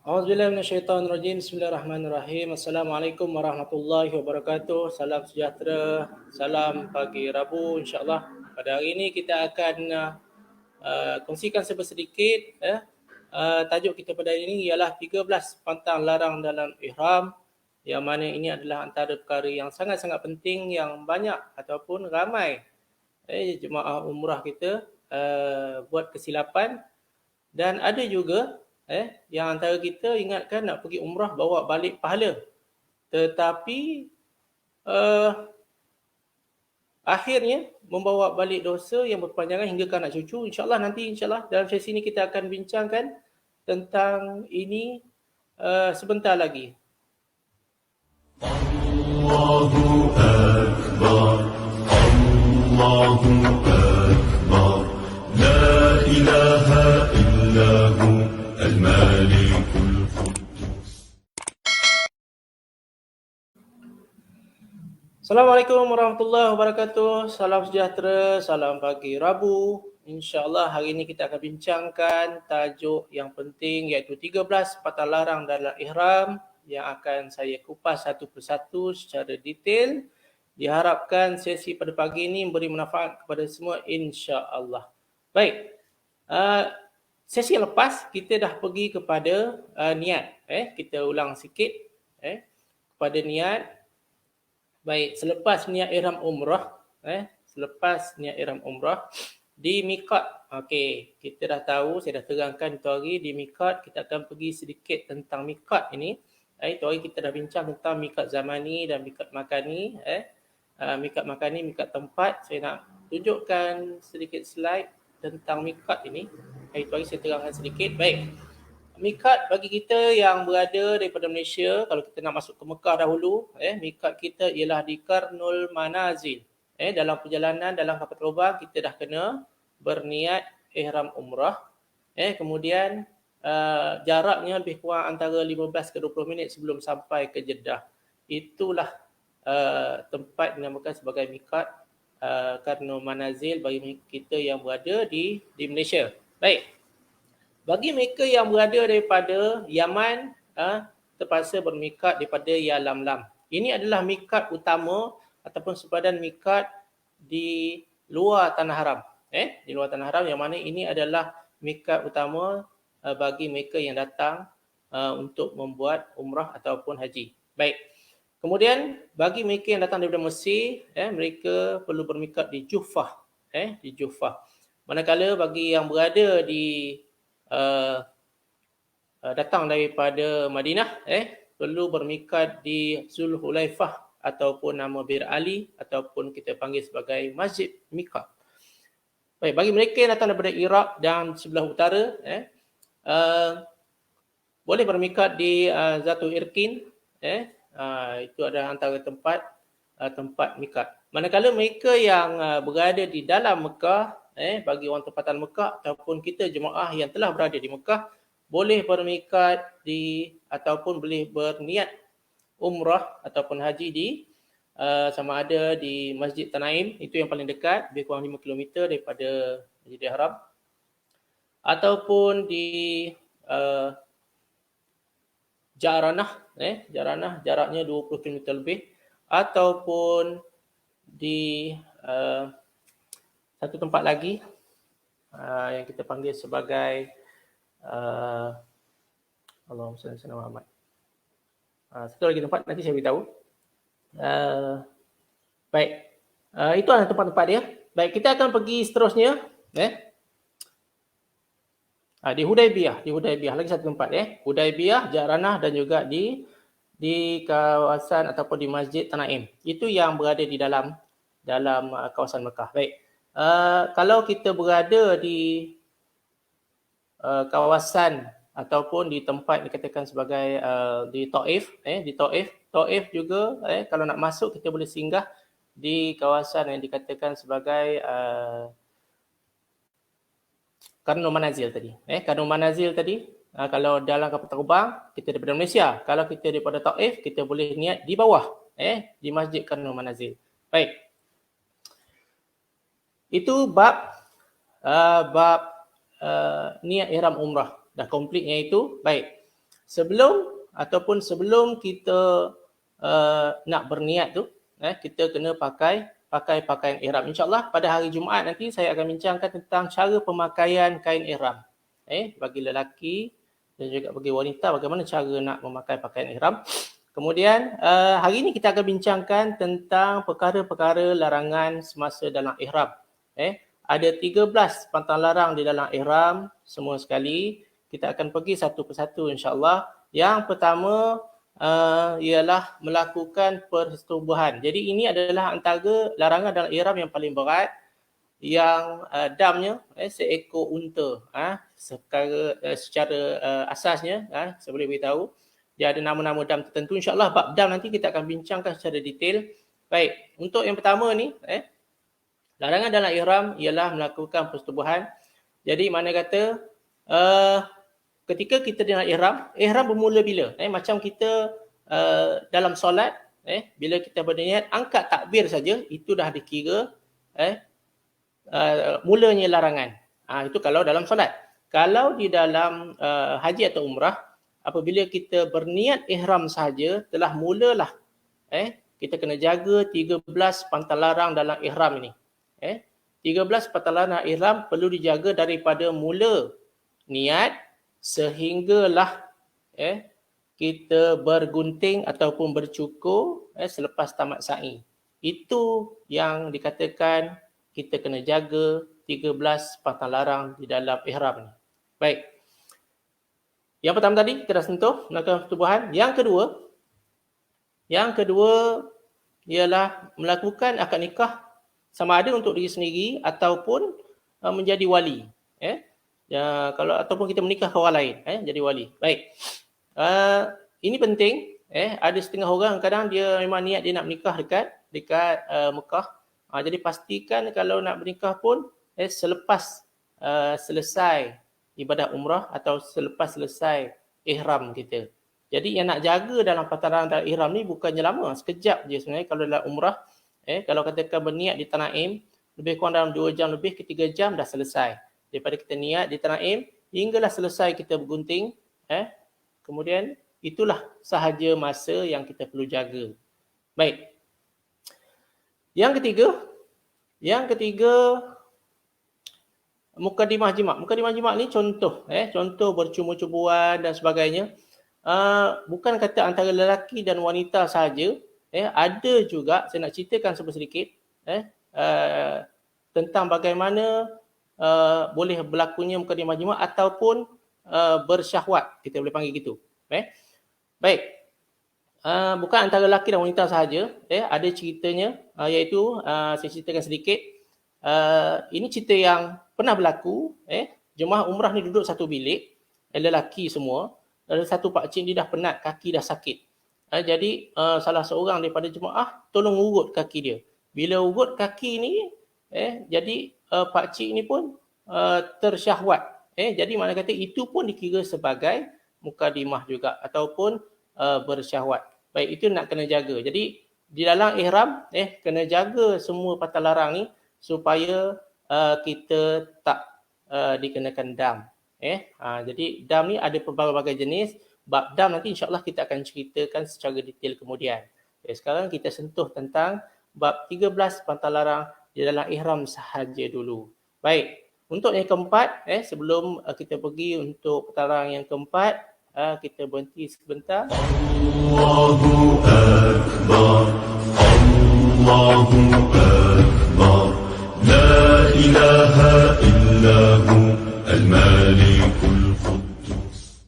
A'udzubillahi minasyaitonirrajim. Bismillahirrahmanirrahim. Assalamualaikum warahmatullahi wabarakatuh. Salam sejahtera, salam pagi Rabu insya-Allah. Pada hari ini kita akan kongsikan sedikit tajuk kita pada hari ini ialah 13 pantang larang dalam ihram, yang mana ini adalah antara perkara yang sangat-sangat penting yang banyak ataupun ramai jemaah umrah kita buat kesilapan. Dan ada juga yang antara kita ingatkan nak pergi umrah bawa balik pahala, tetapi akhirnya membawa balik dosa yang berpanjangan hingga ke anak cucu. InsyaAllah nanti dalam sesi ini kita akan bincangkan tentang ini sebentar lagi. Allahu Akbar, Allahu Akbar, La ilaha illahu al-malikul quddus. Assalamualaikum warahmatullahi wabarakatuh. Salam sejahtera, salam pagi Rabu. InsyaAllah hari ini kita akan bincangkan tajuk yang penting iaitu 13 pantang larang dalam ihram yang akan saya kupas satu persatu secara detail. Diharapkan sesi pada pagi ini memberi manfaat kepada semua insya-Allah. Baik. Sesi yang lepas kita dah pergi kepada niat. Kita ulang sikit kepada niat. Baik, selepas niat ihram umrah, di miqat. Okey, kita dah tahu, saya dah terangkan itu hari di miqat. Kita akan pergi sedikit tentang miqat ini. Itu hari kita dah bincang tentang miqat zamani dan miqat makani. Miqat makani, miqat tempat. Saya nak tunjukkan sedikit slide tentang miqat ini. Itu hari saya terangkan sedikit. Baik. Miqat bagi kita yang berada daripada Malaysia, kalau kita nak masuk ke Mekah dahulu, miqat kita ialah di Karnul Manazil. Dalam perjalanan, dalam kapal terbang, kita dah kena berniat ihram umrah. Kemudian jaraknya lebih kurang antara 15 ke 20 minit sebelum sampai ke Jeddah. Itulah tempat dinamakan sebagai miqat Karnul Manazil bagi kita yang berada di Malaysia. Baik. Bagi mereka yang berada daripada Yaman, terpaksa bermiqat daripada Yalamlam. Ini adalah miqat utama ataupun sepadan miqat di luar tanah haram. Di luar tanah haram, yang mana ini adalah miqat utama bagi mereka yang datang untuk membuat umrah ataupun haji. Baik. Kemudian bagi mereka yang datang daripada Mesir, mereka perlu bermiqat di Juhfah. Di Juhfah. Manakala bagi yang berada di datang daripada Madinah, perlu bermiqat di Zulhulaifah ataupun nama Bir Ali ataupun kita panggil sebagai Masjid Miqat. Baik, bagi mereka yang datang daripada Iraq dan sebelah utara, boleh bermiqat di Zatu Irkin. Itu adalah antara tempat miqat. Manakala mereka yang berada di dalam Mekah, bagi orang tempatan Mekah ataupun kita jemaah yang telah berada di Mekah, boleh bermiqat ataupun boleh berniat umrah ataupun haji di sama ada di Masjid Tanaim, itu yang paling dekat, lebih kurang 5 km daripada Masjidil Haram, ataupun di Jaranah, Jaranah jaraknya 20 km lebih, ataupun di satu tempat lagi yang kita panggil sebagai Allahumma salli ala Muhammad. Satu lagi tempat nanti saya beritahu. Baik, itu adalah tempat-tempat dia. Baik, kita akan pergi seterusnya. Di Hudaibiyah lagi satu tempat. Hudaibiyah, Jaranah dan juga di kawasan ataupun di Masjid Tanaim. Itu yang berada di dalam kawasan Mekah. Baik. Kalau kita berada di kawasan ataupun di tempat dikatakan sebagai di Taif, Taif juga kalau nak masuk kita boleh singgah di kawasan yang dikatakan sebagai Karnul Manazil tadi. Karnul Manazil tadi, kalau dalam kapal terbang kita daripada Malaysia, kalau kita daripada Taif kita boleh niat di bawah, di Masjid Karnul Manazil. Baik. Itu bab niat ihram umrah. Dah komplitnya itu. Baik. sebelum kita nak berniat tu, kita kena pakai pakaian ihram. InsyaAllah pada hari Jumaat nanti saya akan bincangkan tentang cara pemakaian kain ihram. Bagi lelaki dan juga bagi wanita, bagaimana cara nak memakai pakaian ihram. Kemudian hari ini kita akan bincangkan tentang perkara-perkara larangan semasa dalam ihram. Ada 13 pantang larang di dalam ihram semua sekali. Kita akan pergi satu persatu insya-Allah. Yang pertama ialah melakukan persetubuhan. Jadi ini adalah antara larangan dalam ihram yang paling berat, yang damnya seekor unta. Secara asasnya saya boleh beritahu dia ada nama-nama dam tertentu. InsyaAllah bab dam nanti kita akan bincangkan secara detail. Baik, untuk yang pertama ni, larangan dalam ihram ialah melakukan persetubuhan. Jadi mana kata ketika kita dalam ihram bermula bila? Macam kita dalam solat, bila kita berniat angkat takbir saja, itu dah dikira mulanya larangan. Itu kalau dalam solat. Kalau di dalam haji atau umrah, apabila kita berniat ihram sahaja, telah mulalah kita kena jaga 13 pantang larang dalam ihram ini. 13 pantang larang ihram perlu dijaga daripada mula niat sehinggalah kita bergunting ataupun bercukur selepas tamat sa'i. Itu yang dikatakan kita kena jaga 13 pantang larang di dalam ihram ni. Baik. Yang pertama tadi kita dah sentuh melakukan persetubuhan. Yang kedua ialah melakukan akad nikah sama ada untuk diri sendiri ataupun menjadi wali. Ataupun kita menikah ke orang lain, jadi wali. Baik. Ini penting. Ada setengah orang kadang dia memang niat dia nak menikah dekat Mekah. Jadi pastikan kalau nak bernikah pun selepas selesai ibadah umrah atau selepas selesai ihram kita. Jadi yang nak jaga dalam pataran dalam ihram ni bukannya lama, sekejap je sebenarnya kalau dalam umrah. Kalau katakan berniat di Tanaim, lebih kurang dalam 2 jam lebih ke 3 jam dah selesai. Daripada kita niat di Tanaim, hinggalah selesai kita bergunting. Kemudian itulah sahaja masa yang kita perlu jaga. Baik. Yang ketiga, mukadimah jimat. Mukadimah jimat ni contoh bercumbu-cumbuan dan sebagainya. Bukan kata antara lelaki dan wanita sahaja. Ada juga, saya nak ceritakan sedikit tentang bagaimana boleh berlakunya mukadimah jimat ataupun bersyahwat, kita boleh panggil gitu. Baik. Bukan antara lelaki dan wanita sahaja. Ada ceritanya, iaitu saya ceritakan sedikit. Ini cerita yang pernah berlaku. Jemaah umrah ni duduk satu bilik, lelaki semua. Ada satu pakcik dia dah penat, kaki dah sakit. Jadi salah seorang daripada jemaah tolong urut kaki dia. Bila urut kaki ni, jadi pakcik ni pun tersyahwat. Jadi mana kata itu pun dikira sebagai mukadimah juga ataupun bersyahwat. Baik, itu nak kena jaga. Jadi di dalam ihram kena jaga semua pantang larang ni supaya kita tak dikenakan dam. Jadi dam ni ada pelbagai jenis. Bab dam nanti insya-Allah kita akan ceritakan secara detail kemudian. Sekarang kita sentuh tentang bab 13 pantang larang di dalam ihram sahaja dulu. Baik, untuk yang keempat, sebelum kita pergi untuk pantang larang yang keempat, kita berhenti sebentar. Allahu Akbar, Allahu Akbar, la ilaha illahu al-malikul quddus.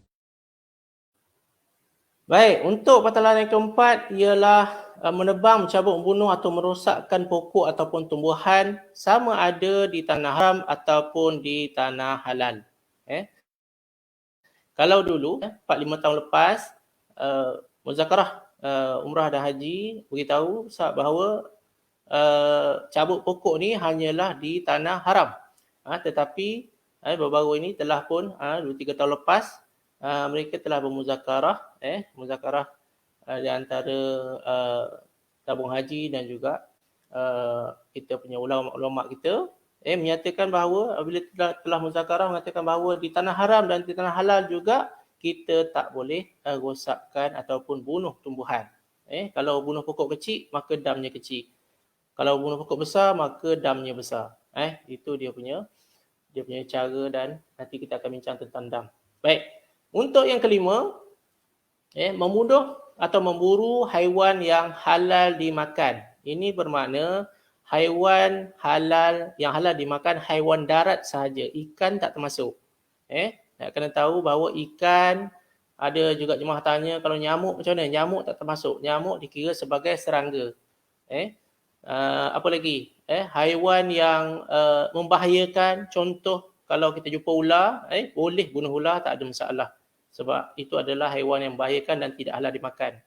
Baik, untuk pantang larang yang keempat ialah menebang, mencabut, membunuh atau merosakkan pokok ataupun tumbuhan sama ada di tanah haram ataupun di tanah halal. Kalau dulu 4-5 tahun lepas muzakarah umrah dan haji beritahu bahawa cabut pokok ni hanyalah di tanah haram. Tetapi baru-baru ini telah pun 2-3 tahun lepas mereka telah bermuzakarah muzakarah di antara tabung haji dan juga kita punya ulama kita menyatakan bahawa bila telah muzakarah mengatakan bahawa di tanah haram dan di tanah halal juga kita tak boleh rosakkan ataupun bunuh tumbuhan. Kalau bunuh pokok kecil, maka damnya kecil. Kalau bunuh pokok besar, maka damnya besar. Itu dia punya cara, dan nanti kita akan bincang tentang dam. Baik. Untuk yang kelima, membunuh atau memburu haiwan yang halal dimakan. Ini bermakna haiwan halal yang halal dimakan haiwan darat sahaja. Ikan tak termasuk. Nak kena tahu bahawa ikan, ada juga jemaah tanya kalau nyamuk macam mana? Nyamuk tak termasuk. Nyamuk dikira sebagai serangga. Apa lagi? Haiwan yang membahayakan, contoh kalau kita jumpa ular, boleh bunuh ular, tak ada masalah. Sebab itu adalah haiwan yang membahayakan dan tidak halal dimakan.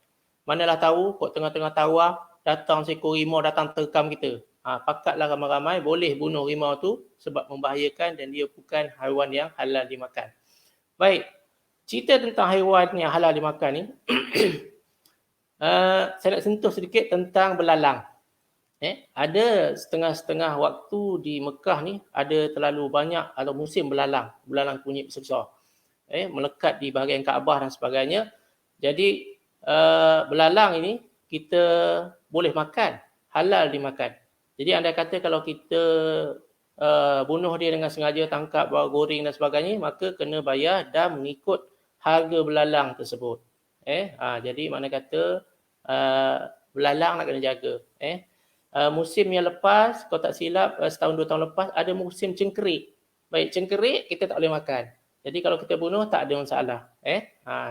Manalah tahu, kok tengah-tengah tawaf, datang seekor rimau datang terkam kita. Pakatlah ramai-ramai, boleh bunuh rimau tu sebab membahayakan dan dia bukan haiwan yang halal dimakan. Baik, cerita tentang haiwan yang halal dimakan ni, saya nak sentuh sedikit tentang belalang. Ada setengah-setengah waktu di Mekah ni, ada terlalu banyak atau musim belalang kunyit besar-besar. Melekat di bahagian Kaabah dan sebagainya. Jadi belalang ini kita boleh makan, halal dimakan. Jadi anda kata kalau kita bunuh dia dengan sengaja, tangkap, bawa goreng dan sebagainya, maka kena bayar dan mengikut harga belalang tersebut. Jadi mana kata belalang nak kena jaga. Musim yang lepas, kalau tak silap, setahun 2 tahun lepas, ada musim cengkerik. Baik, cengkerik kita tak boleh makan. Jadi kalau kita bunuh tak ada masalah.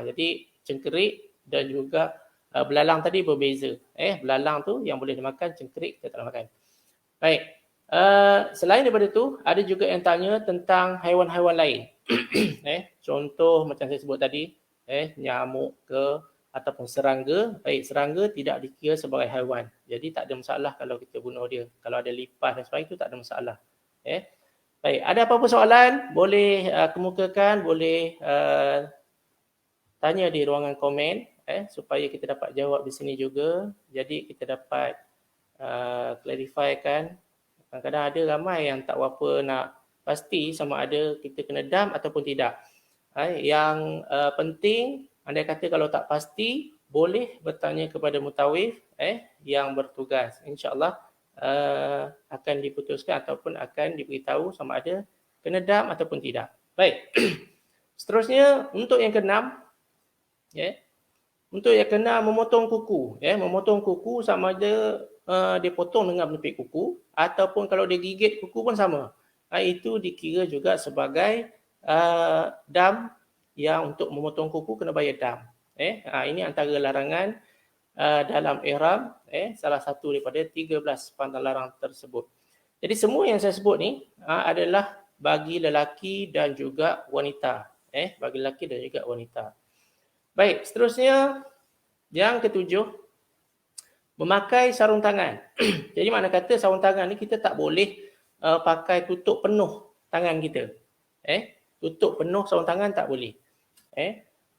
Jadi cengkerik dan juga belalang tadi berbeza. Belalang tu yang boleh dimakan, cengkerik kita tak boleh makan. Baik. Selain daripada tu, ada juga yang tanya tentang haiwan-haiwan lain. Contoh macam saya sebut tadi, nyamuk ke ataupun serangga. Baik, serangga tidak dikira sebagai haiwan. Jadi tak ada masalah kalau kita bunuh dia. Kalau ada lipas dan sebagainya itu tak ada masalah. Baik, ada apa-apa soalan? Boleh kemukakan, boleh tanya di ruangan komen supaya kita dapat jawab di sini juga. Jadi kita dapat clarifikan. Kadang-kadang ada ramai yang tak berapa nak pasti sama ada kita kena dam ataupun tidak. Yang penting, anda kata kalau tak pasti, boleh bertanya kepada mutawif yang bertugas. InsyaAllah akan diputuskan ataupun akan diberitahu sama ada kena dam ataupun tidak. Baik. Seterusnya, untuk yang keenam, untuk yang keenam memotong kuku. Memotong kuku sama ada dia potong dengan menepik kuku ataupun kalau dia gigit kuku pun sama. Itu dikira juga sebagai dam, yang untuk memotong kuku kena bayar dam. Ini antara larangan dalam ihram, salah satu daripada 13 pantang larang tersebut. Jadi semua yang saya sebut ni adalah bagi lelaki dan juga wanita. Bagi lelaki dan juga wanita. Baik, seterusnya yang ketujuh, memakai sarung tangan. Jadi makna kata sarung tangan ni kita tak boleh pakai tutup penuh tangan kita. Tutup penuh sarung tangan tak boleh.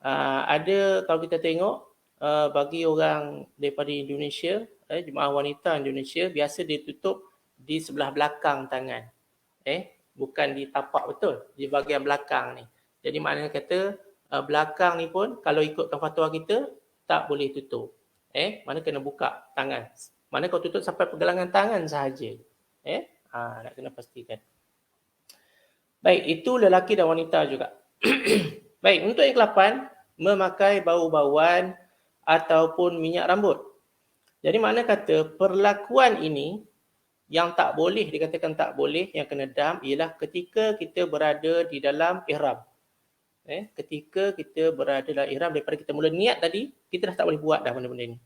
Ada kalau kita tengok bagi orang daripada Indonesia, jemaah wanita Indonesia biasa dia tutup di sebelah belakang tangan. Bukan di tapak betul, di bahagian belakang ni. Jadi maknanya kata belakang ni pun kalau ikutkan fatwa kita tak boleh tutup. Mana kena buka tangan. Mana kau tutup sampai pergelangan tangan sahaja. Nak kena pastikan. Baik, itu lelaki dan wanita juga. Baik, untuk yang ke-8, memakai bau-bauan ataupun minyak rambut. Jadi makna kata perlakuan ini yang tak boleh, dikatakan tak boleh, yang kena dam ialah ketika kita berada di dalam ihram. Ketika kita berada dalam ihram, daripada kita mula niat tadi, kita dah tak boleh buat dah benda-benda ni.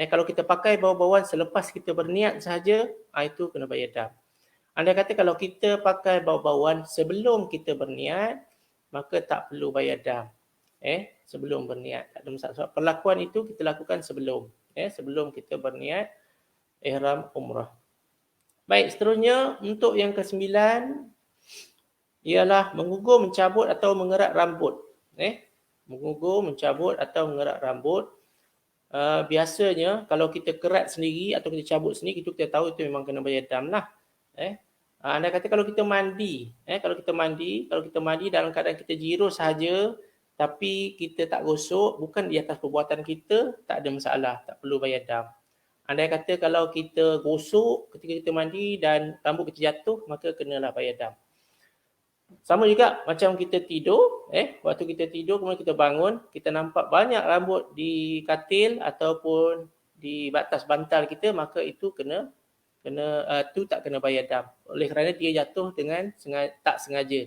Kalau kita pakai bau-bauan selepas kita berniat sahaja, itu kena bayar dam. Anda kata kalau kita pakai bau-bauan sebelum kita berniat, maka tak perlu bayar dam. Sebelum berniat, tak ada masalah. Sebab perlakuan itu kita lakukan sebelum. Sebelum kita berniat ihram umrah. Baik, seterusnya untuk yang ke-9 ialah mengugur, mencabut atau mengerat rambut. Mengugur, mencabut atau mengerat rambut. Biasanya kalau kita kerat sendiri atau kita cabut sendiri, itu kita tahu itu memang kena bayar dam lah. Anda kata kalau kita mandi, kalau kita mandi dalam keadaan kita jirus sahaja, tapi kita tak gosok, bukan di atas perbuatan kita, tak ada masalah, tak perlu bayar dam. Andai kata kalau kita gosok ketika kita mandi dan rambut kita jatuh, maka kenalah bayar dam. Sama juga macam kita tidur, waktu kita tidur kemudian kita bangun, kita nampak banyak rambut di katil ataupun di batas bantal kita, maka itu tu tak kena bayar dam. Oleh kerana dia jatuh dengan tak sengaja.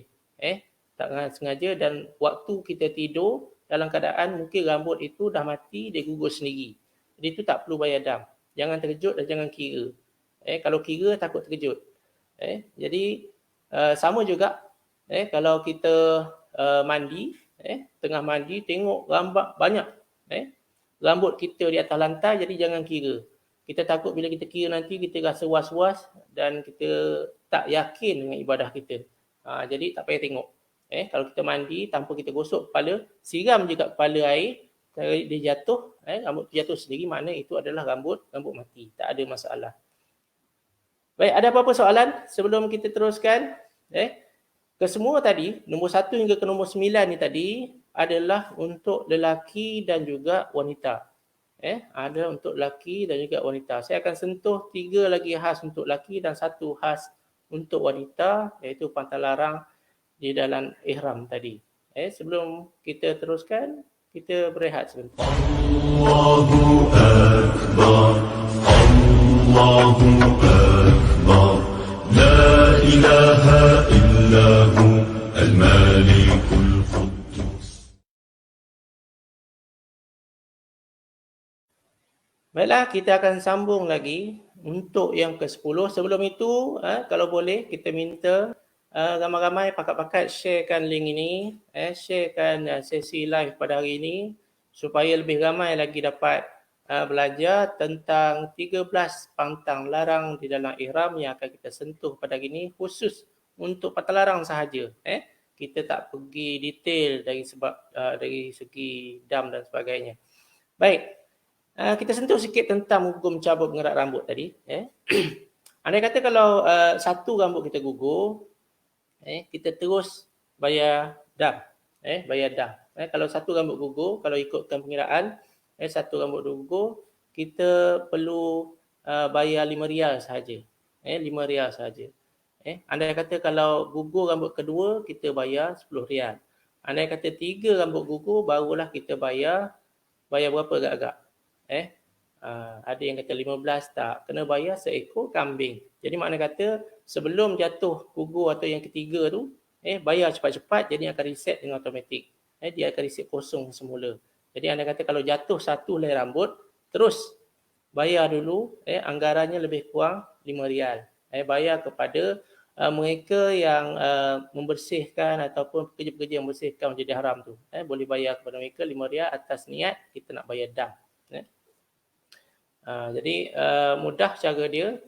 Tak sengaja dan waktu kita tidur dalam keadaan mungkin rambut itu dah mati, dia gugur sendiri. Jadi itu tak perlu bayar dam. Jangan terkejut dan jangan kira. Kalau kira takut terkejut. Jadi sama juga kalau kita mandi, tengah mandi tengok banyak rambut kita di atas lantai, jadi jangan kira. Kita takut bila kita kira nanti kita rasa was-was dan kita tak yakin dengan ibadah kita. Jadi tak payah tengok. Kalau kita mandi tanpa kita gosok kepala, siram juga kepala air, dia jatuh, rambut jatuh sendiri, makna itu adalah rambut mati. Tak ada masalah. Baik, ada apa-apa soalan sebelum kita teruskan? Kesemua tadi, nombor 1 hingga ke nombor 9 ni tadi adalah untuk lelaki dan juga wanita. Ada untuk lelaki dan juga wanita. Saya akan sentuh 3 lagi khas untuk lelaki dan 1 khas untuk wanita, iaitu pantang larang di dalam ihram tadi. Sebelum kita teruskan, kita berehat sebentar. Allahu Akbar, Allahu Akbar, La ilaha illahu al-malikul quddus. Baiklah, kita akan sambung lagi untuk yang ke-10. Sebelum itu, kalau boleh kita minta ramai-ramai pakat-pakat sharekan link ini, sharekan sesi live pada hari ini supaya lebih ramai lagi dapat belajar tentang 13 pantang larang di dalam ihram yang akan kita sentuh pada hari ini, khusus untuk pantang larang sahaja. Kita tak pergi detail dari segi dam dan sebagainya. Baik, kita sentuh sikit tentang hukum cabut mengerat rambut tadi. Andai kata kalau satu rambut kita gugur, kita terus bayar dam. Kalau satu rambut gugur, kalau ikutkan pengiraan, satu rambut gugur, kita perlu bayar RM5 sahaja. RM5 sahaja. Andai kata kalau gugur rambut kedua, kita bayar RM10. Andai kata 3 rambut gugur, barulah kita bayar berapa agak-agak? Ada yang kata 15, tak. Kena bayar seekor kambing. Jadi makna kata sebelum jatuh gugur atau yang ketiga tu, bayar cepat-cepat, jadi akan reset dengan automatik. Dia akan reset kosong semula. Jadi anda kata kalau jatuh satu helai rambut, terus bayar dulu, anggarannya lebih kurang RM5. Bayar kepada mereka yang membersihkan ataupun pekerja-pekerja yang membersihkan Masjidil Haram tu. Boleh bayar kepada mereka RM5 atas niat kita nak bayar dam. Jadi mudah cara dia,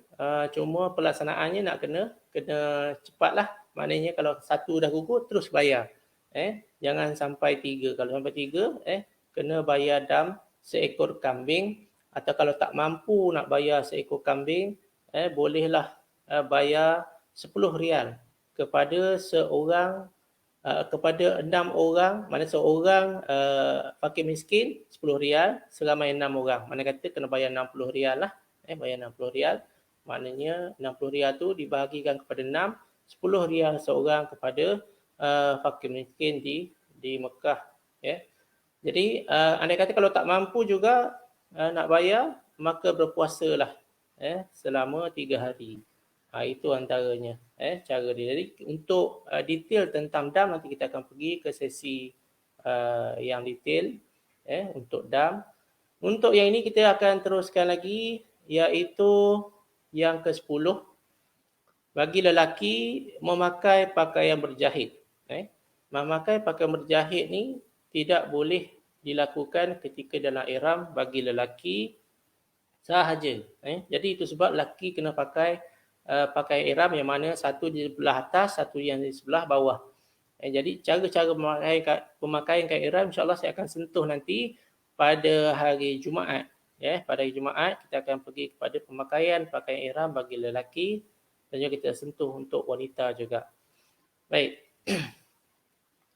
cuma pelaksanaannya nak kena cepatlah. Maknanya kalau satu dah gugur terus bayar. Jangan sampai 3. Kalau sampai 3, kena bayar dam seekor kambing, atau kalau tak mampu nak bayar seekor kambing, bolehlah bayar RM10 kepada seorang, kepada 6 orang, mana seorang fakir miskin RM10, seramai 6 orang. Mana kata kena bayar RM60 lah. Bayar RM60. Maknanya RM60 tu dibahagikan kepada 6, RM10 seorang kepada fakir miskin di Mekah. Jadi andai kata kalau tak mampu juga nak bayar, maka berpuasalah selama 3 hari. Itu antaranya cara dia. Jadi untuk detail tentang dam, nanti kita akan pergi ke sesi yang detail untuk dam. Untuk yang ini kita akan teruskan lagi, iaitu yang ke-10. Bagi lelaki memakai pakaian berjahit. Memakai pakaian berjahit ni tidak boleh dilakukan ketika dalam ihram bagi lelaki sahaja. Jadi itu sebab lelaki kena pakai pakai ihram yang mana satu di sebelah atas, satu yang di sebelah bawah. Jadi cara-cara pemakaian kain ihram insya-Allah saya akan sentuh nanti pada hari Jumaat. Pada hari Jumaat kita akan pergi kepada pemakaian pakaian ihram bagi lelaki dan juga kita sentuh untuk wanita juga. Baik.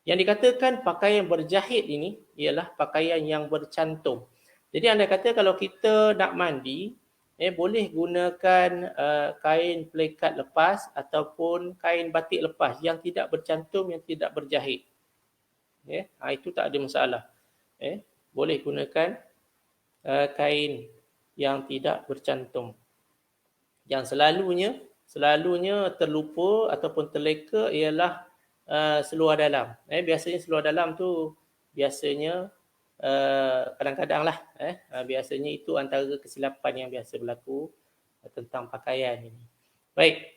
Yang dikatakan pakaian berjahit ini ialah pakaian yang bercantum. Jadi anda kata kalau kita nak mandi, boleh gunakan kain pelikat lepas ataupun kain batik lepas yang tidak bercantum, yang tidak berjahit. Itu tak ada masalah. Boleh gunakan kain yang tidak bercantum. Yang selalunya terlupa ataupun terleka ialah seluar dalam. Biasanya seluar dalam tu biasanya kadang-kadang lah. Biasanya itu antara kesilapan yang biasa berlaku tentang pakaian ini. Baik.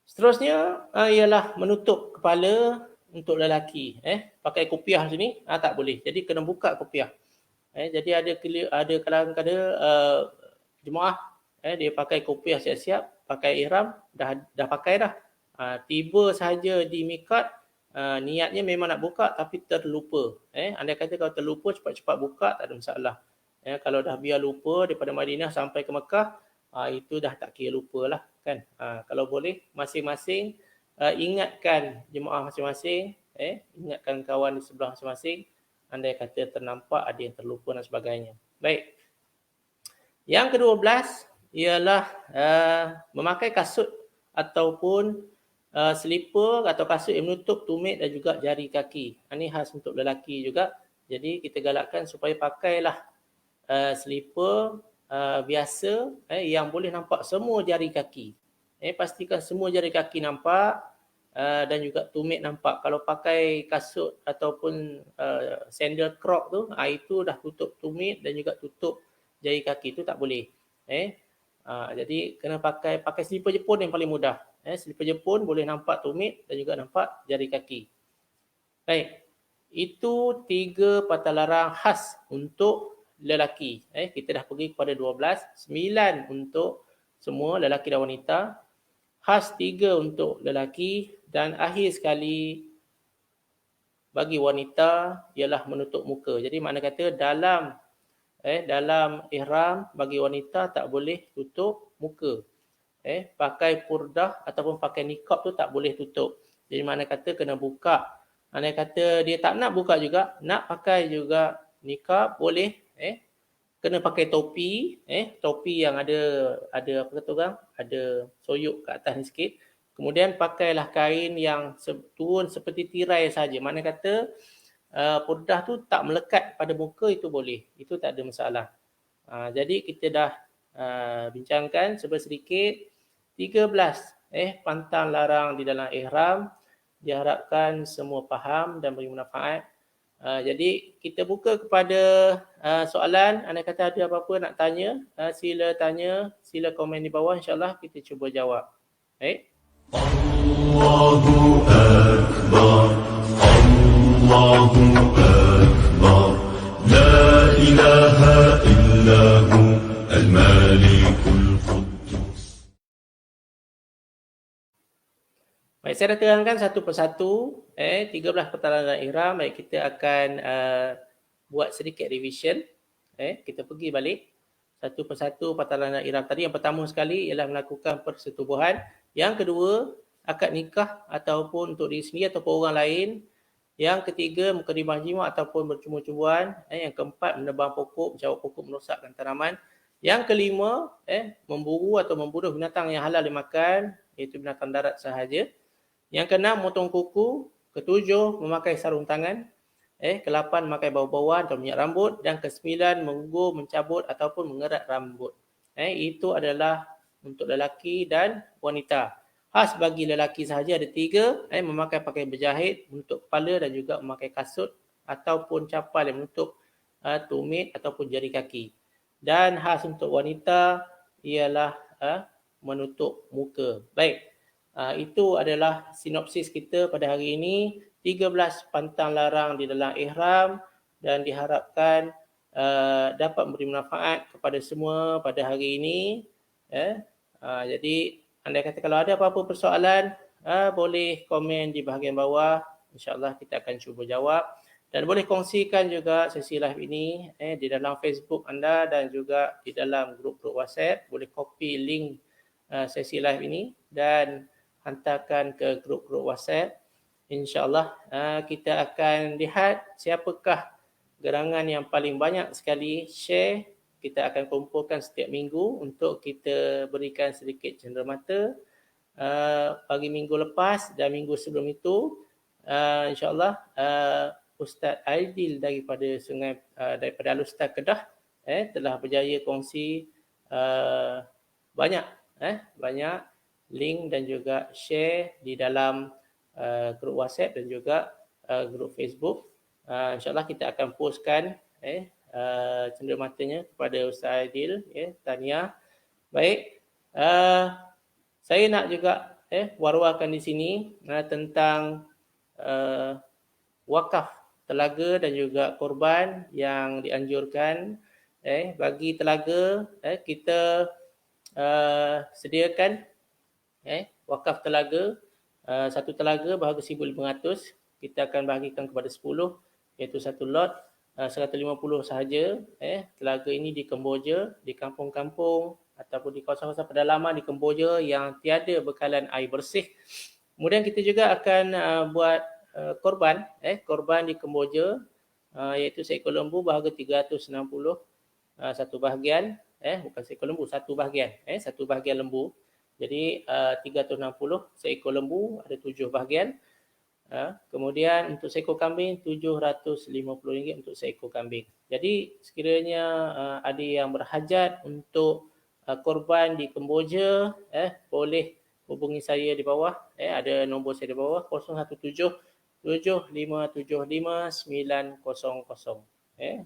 Seterusnya ialah menutup kepala untuk lelaki. Pakai kopiah sini tak boleh. Jadi kena buka kopiah. Jadi ada kadang-kadang jemaah dia pakai kopiah siap-siap, pakai ihram, dah pakai dah. Tiba sahaja di miqat, niatnya memang nak buka tapi terlupa. Anda kata kalau terlupa cepat-cepat buka tak ada masalah. Kalau dah biar lupa daripada Madinah sampai ke Mekah, itu dah tak kira lupa lah kan. Kalau boleh masing-masing ingatkan jemaah masing-masing, ingatkan kawan di sebelah masing-masing. Andai kata ternampak ada yang terlupa dan sebagainya. Baik. Yang ke-12 ialah memakai kasut ataupun selipar atau kasut yang menutup tumit dan juga jari kaki. Ini khas untuk lelaki juga. Jadi kita galakkan supaya pakailah selipar biasa yang boleh nampak semua jari kaki. Pastikan semua jari kaki nampak dan juga tumit nampak. Kalau pakai kasut ataupun sandal crop tu, itu dah tutup tumit dan juga tutup jari kaki, tu tak boleh. Jadi kena pakai selipar Jepun yang paling mudah. Selipar Jepun boleh nampak tumit dan juga nampak jari kaki. Baik. Itu 3 patalaran khas untuk lelaki. Kita dah pergi kepada 12, 9 untuk semua lelaki dan wanita. Khas 3 untuk lelaki dan akhir sekali bagi wanita ialah menutup muka. Jadi makna kata dalam ihram bagi wanita tak boleh tutup muka. Pakai purdah ataupun pakai niqab tu tak boleh tutup. Jadi makna kata kena buka. Makna kata dia tak nak buka juga, nak pakai juga niqab boleh. Kena pakai topi, topi yang ada apa kata orang, ada soyuk kat atas ni sikit. Kemudian pakailah kain yang turun seperti tirai saja. Makna kata purdah tu tak melekat pada muka, itu boleh. Itu tak ada masalah. Jadi kita dah bincangkan sedikit 13 pantang larang di dalam ihram. Diharapkan semua faham dan beri manfaat. Jadi kita buka kepada soalan. Anda kata ada apa-apa nak tanya, sila tanya, sila komen di bawah, insyaAllah kita cuba jawab. Baik. Allahu Akbar, Allahu Akbar, La ilaha illahu al-malikul quddus. Baik, saya dah terangkan satu persatu 13 pertalaran ihram. Baik, kita akan buat sedikit revision. Kita pergi balik satu persatu pertalaran ihram tadi. Yang pertama sekali ialah melakukan persetubuhan. Yang kedua, akad nikah ataupun untuk diri sendiri ataupun orang lain. Yang ketiga, mukadimah jima ataupun bercumbu-cumbuan. Yang keempat, menebang pokok, menjawab pokok, merosakkan tanaman. Yang kelima, memburu atau membunuh binatang yang halal dimakan, iaitu binatang darat sahaja. Yang keenam, motong kuku. Ketujuh, memakai sarung tangan. Ke-8, memakai bau-bauan atau minyak rambut. Dan ke-9, menggugur, mencabut ataupun mengerat rambut. Itu adalah untuk lelaki dan wanita. Khas bagi lelaki sahaja ada 3, memakai pakaian berjahit, menutup kepala dan juga memakai kasut ataupun capal yang menutup tumit ataupun jari kaki. Dan khas untuk wanita ialah menutup muka. Baik, itu adalah sinopsis kita pada hari ini. 13 pantang larang di dalam ihram dan diharapkan dapat memberi manfaat kepada semua pada hari ini. Jadi anda kata kalau ada apa-apa persoalan, boleh komen di bahagian bawah. InsyaAllah kita akan cuba jawab. Dan boleh kongsikan juga sesi live ini di dalam Facebook anda dan juga di dalam grup-grup WhatsApp. Boleh copy link sesi live ini dan hantarkan ke grup-grup WhatsApp InsyaAllah kita akan lihat siapakah gerangan yang paling banyak sekali share. Kita akan kumpulkan setiap minggu untuk kita berikan sedikit cenderamata. Pagi minggu lepas dan minggu sebelum itu, insyaAllah Ustaz Aidil daripada daripada Al-Ustaz Kedah telah berjaya kongsi banyak link dan juga share di dalam grup WhatsApp dan juga grup Facebook. InsyaAllah kita akan postkan cendeраmatanya kepada Ustaz Aidil. Tahniah. Baik. Saya nak juga war-warkan di sini tentang wakaf telaga dan juga korban yang dianjurkan. Bagi telaga, kita sediakan wakaf telaga. Satu telaga berharga 1,500. Kita akan bahagikan kepada 10, iaitu satu lot 150 sahaja. Telaga ini di Kemboja, di kampung-kampung ataupun di kawasan-kawasan pedalaman di Kemboja yang tiada bekalan air bersih. Kemudian kita juga akan buat korban di Kemboja, iaitu seekor lembu berharga 360 satu bahagian, bukan seekor lembu, satu bahagian, satu bahagian lembu. Jadi 360 seekor lembu, ada 7 bahagian. Kemudian untuk seekor kambing RM750 untuk seekor kambing. Jadi sekiranya ada yang berhajat untuk korban di Kemboja, boleh hubungi saya di bawah. Ada nombor saya di bawah 017 7575 900.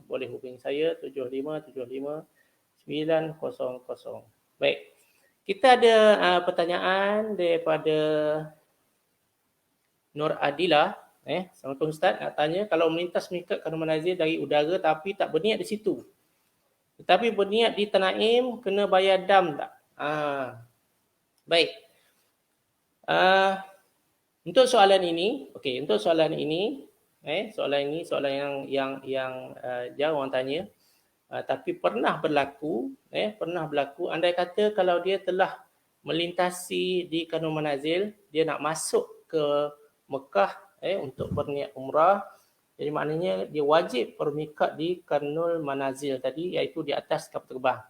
Boleh hubungi saya 7575 900. Baik. Kita ada pertanyaan daripada Nur Adila. Assalamualaikum Ustaz, nak tanya, kalau melintas mikat Khairul Manazil dari udara tapi tak berniat di situ, tetapi berniat di Tanaim, kena bayar dam tak? Baik. Untuk soalan ini, soalan yang jarang orang tanya, tapi pernah berlaku, andai kata kalau dia telah melintasi di Khairul Manazil, dia nak masuk ke Mekah untuk berniat umrah, jadi maknanya dia wajib bermikat di Khairul Manazil tadi, iaitu di atas kapal terbang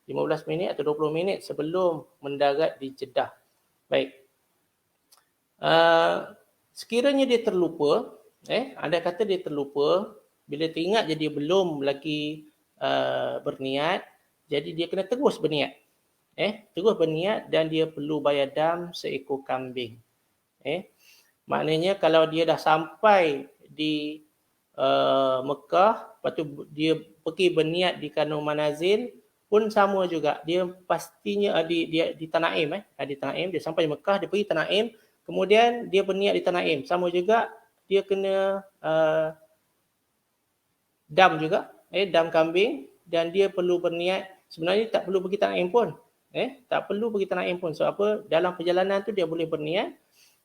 15 minit atau 20 minit sebelum mendarat di Jeddah. Baik. Sekiranya dia terlupa, andai kata dia terlupa, bila teringat jadi belum lagi berniat, jadi dia kena terus berniat. Terus berniat dan dia perlu bayar dam seekor kambing. Maknanya kalau dia dah sampai di Mekah, lepas tu dia pergi berniat di Khairul Manazil pun sama juga. Dia pastinya di Tanaim, di Tanaim, dia sampai di Mekah, dia pergi Tanaim, kemudian dia berniat di Tanaim. Sama juga dia kena dam juga, dam kambing, dan dia perlu berniat, sebenarnya tak perlu pergi Tanaim pun. Tak perlu pergi Tanaim pun. Sebab apa? Dalam perjalanan tu dia boleh berniat,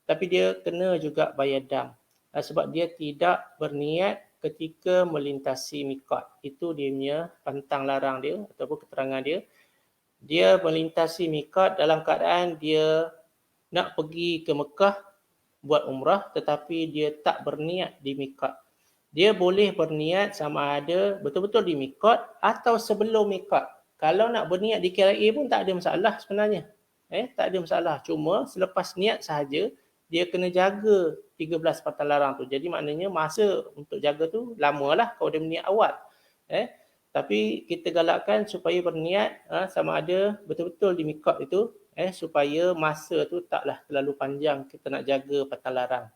tapi dia kena juga bayar dam. Sebab dia tidak berniat ketika melintasi miqat. Itu dia punya pantang larang dia ataupun keterangan dia. Dia melintasi miqat dalam keadaan dia nak pergi ke Mekah buat umrah, tetapi dia tak berniat di miqat. Dia boleh berniat sama ada betul-betul di miqat atau sebelum miqat. Kalau nak berniat di KLIA pun tak ada masalah sebenarnya. Tak ada masalah. Cuma selepas niat sahaja, dia kena jaga 13 patah larang tu. Jadi maknanya masa untuk jaga tu lamalah kalau dia berniat awal. Tapi kita galakkan supaya berniat sama ada betul-betul di miqat itu, supaya masa tu taklah terlalu panjang kita nak jaga patah larang.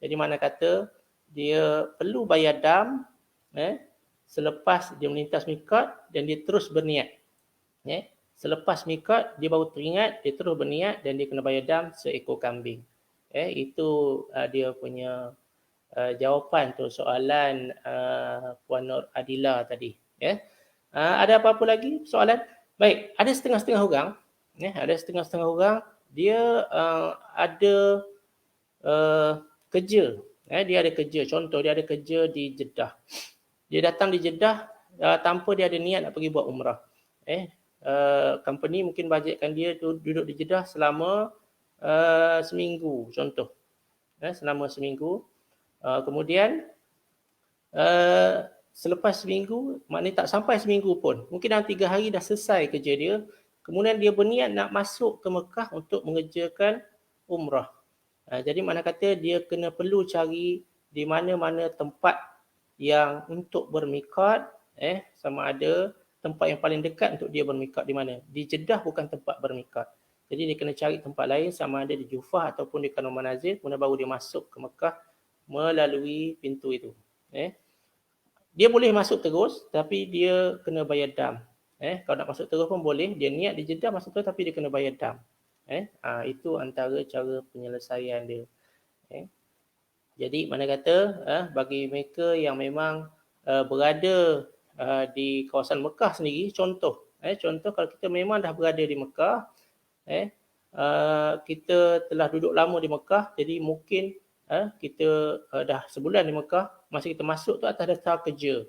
Jadi mana kata dia perlu bayar dam selepas dia melintas miqat dan dia terus berniat. Selepas miqat dia baru teringat, dia terus berniat dan dia kena bayar dam seekor kambing. Itu dia punya jawapan untuk soalan Puan Nur Adila tadi. Ada apa-apa lagi soalan? Baik, ada setengah-setengah orang, dia ada kerja. Dia ada kerja. Contoh, dia ada kerja di Jeddah. Dia datang di Jeddah tanpa dia ada niat nak pergi buat umrah. Company mungkin bajetkan dia tu duduk di Jeddah selama seminggu contoh. selama seminggu. Kemudian selepas seminggu, maknanya tak sampai seminggu pun, mungkin dalam 3 hari dah selesai kerja dia, kemudian dia berniat nak masuk ke Mekah untuk mengerjakan umrah. Jadi mana kata dia kena perlu cari di mana-mana tempat yang untuk bermiqat, sama ada tempat yang paling dekat untuk dia bermiqat di mana. Di Jeddah bukan tempat bermiqat. Jadi dia kena cari tempat lain sama ada di Jufah ataupun di Kanun Manazil, kemudian baru dia masuk ke Mekah melalui pintu itu. Dia boleh masuk terus tapi dia kena bayar dam. Kalau nak masuk terus pun boleh, dia niat di Jeddah masuk terus tapi dia kena bayar dam. Itu antara cara penyelesaian dia. Jadi mana kata bagi mereka yang memang berada di kawasan Mekah sendiri, contoh kalau kita memang dah berada di Mekah, kita telah duduk lama di Mekah, jadi mungkin kita dah sebulan di Mekah, masa kita masuk tu atas daftar kerja.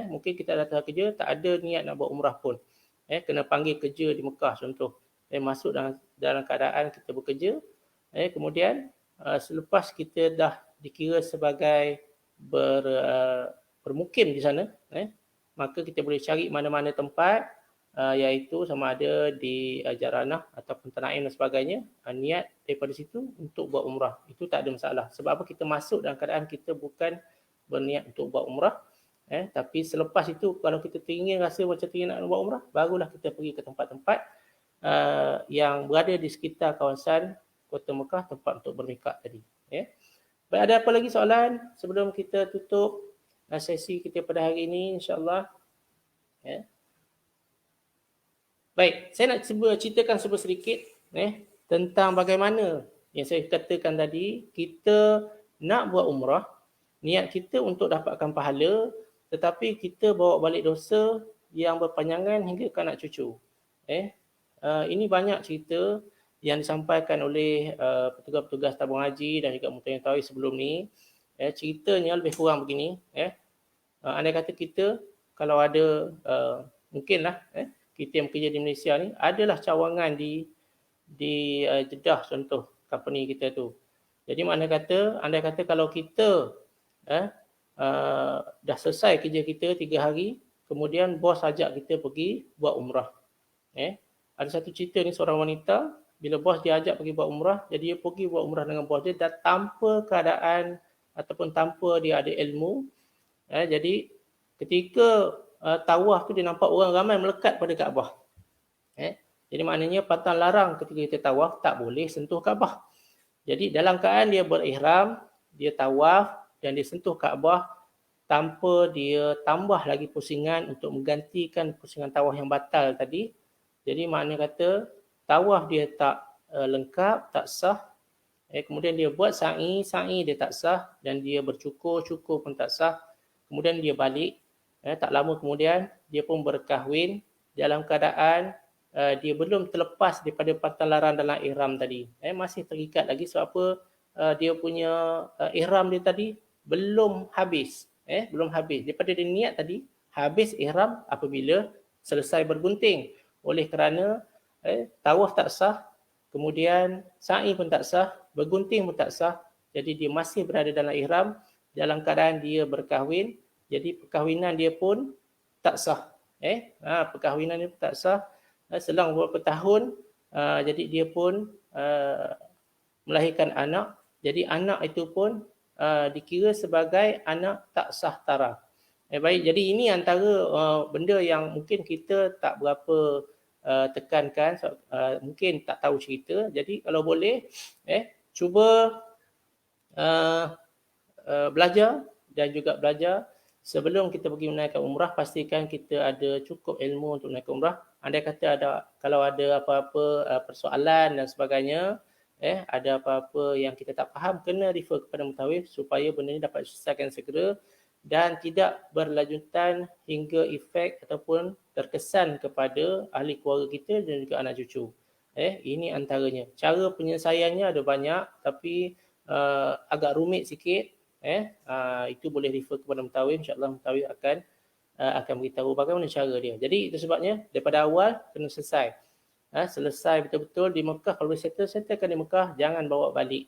Mungkin kita daftar kerja, tak ada niat nak buat umrah pun. Kena panggil kerja di Mekah contoh. Masuk dalam keadaan kita bekerja, kemudian selepas kita dah dikira sebagai bermukim di sana, maka kita boleh cari mana-mana tempat, iaitu sama ada di Jaranah ataupun Tanaim dan sebagainya, niat daripada situ untuk buat umrah. Itu tak ada masalah. Sebab apa? Kita masuk dalam keadaan kita bukan berniat untuk buat umrah, tapi selepas itu kalau kita teringin rasa macam teringin nak buat umrah, barulah kita pergi ke tempat-tempat yang berada di sekitar kawasan Kota Mekah, tempat untuk bermiqat tadi. Baik, ada apa lagi soalan sebelum kita tutup sesi kita pada hari ini, insya-Allah? Baik, saya nak cuba ceritakan sedikit tentang bagaimana yang saya katakan tadi, kita nak buat umrah, niat kita untuk dapatkan pahala, tetapi kita bawa balik dosa yang berpanjangan hingga ke anak cucu. Ini banyak cerita yang disampaikan oleh petugas-petugas tabung haji dan juga Mufti Tawi sebelum ni. Ceritanya lebih kurang begini. Andai kata kita kalau ada mungkinlah kita yang bekerja di Malaysia ni adalah cawangan di Jeddah contoh company kita tu. Jadi andai kata kalau kita dah selesai kerja kita 3 hari, kemudian bos ajak kita pergi buat umrah. Ada satu cerita ni, seorang wanita bila bos dia ajak pergi buat umrah, jadi dia pergi buat umrah dengan bos dia dan tanpa keadaan ataupun tanpa dia ada ilmu. Jadi ketika tawaf tu dia nampak orang ramai melekat pada Kaabah. Jadi maknanya pantang larang ketika kita tawaf tak boleh sentuh Kaabah. Jadi dalam keadaan dia berihram, dia tawaf dan dia sentuh Kaabah tanpa dia tambah lagi pusingan untuk menggantikan pusingan tawaf yang batal tadi. Jadi maknanya kata tawaf dia tak lengkap, tak sah. Kemudian dia buat sa'i dia tak sah, dan dia bercukur pun tak sah. Kemudian dia balik. Tak lama kemudian dia pun berkahwin dalam keadaan dia belum terlepas daripada pantang larang dalam ihram tadi. Masih terikat lagi sebab apa? Dia punya ihram dia tadi belum habis. Belum habis. Daripada dia niat tadi, habis ihram apabila selesai bergunting. Oleh kerana tawaf tak sah, kemudian sa'i pun tak sah, bergunting pun tak sah. Jadi dia masih berada dalam ihram dalam keadaan dia berkahwin. Jadi perkahwinan dia pun tak sah. Perkahwinan dia pun tak sah. Selang beberapa tahun, jadi dia pun melahirkan anak. Jadi anak itu pun dikira sebagai anak tak sah taraf. Baik, jadi ini antara benda yang mungkin kita tak berapa tekankan, mungkin tak tahu cerita. Jadi kalau boleh cuba belajar dan juga belajar sebelum kita pergi menunaikan umrah, pastikan kita ada cukup ilmu untuk menunaikan umrah. Andai kata kalau ada apa-apa persoalan dan sebagainya, ada apa-apa yang kita tak faham, kena refer kepada mutawif supaya benda ini dapat diselesaikan segera dan tidak berlanjutan hingga efek ataupun terkesan kepada ahli keluarga kita dan juga anak cucu. Ini antaranya. Cara penyelesaiannya ada banyak tapi agak rumit sikit. Itu boleh refer kepada mutawif. InsyaAllah mutawif akan beritahu bagaimana cara dia. Jadi itu sebabnya daripada awal kena selesai. Selesai betul-betul di Mekah. Kalau boleh settlekan di Mekah, jangan bawa balik.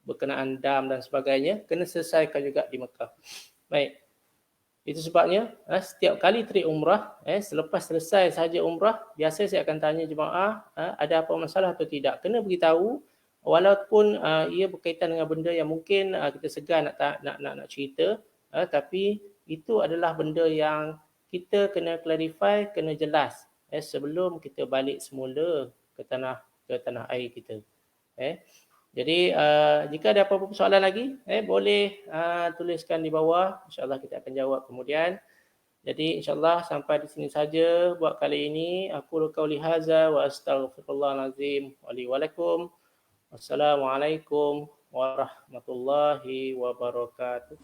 berkenaan dam dan sebagainya, kena selesaikan juga di Mekah. Baik. Itu sebabnya setiap kali trip umrah, selepas selesai sahaja umrah, biasa saya akan tanya jemaah, ada apa masalah atau tidak. Kena beritahu, walaupun ia berkaitan dengan benda yang mungkin kita segan nak cerita, tapi itu adalah benda yang kita kena clarify, kena jelas sebelum kita balik semula ke tanah air kita. Jadi jika ada apa-apa soalan lagi, boleh tuliskan di bawah. InsyaAllah kita akan jawab kemudian. Jadi insyaAllah sampai di sini saja buat kali ini. Aku qauli hadza wa astaghfirullahalazim wa li wa lakum. Wassalamualaikum warahmatullahi wabarakatuh.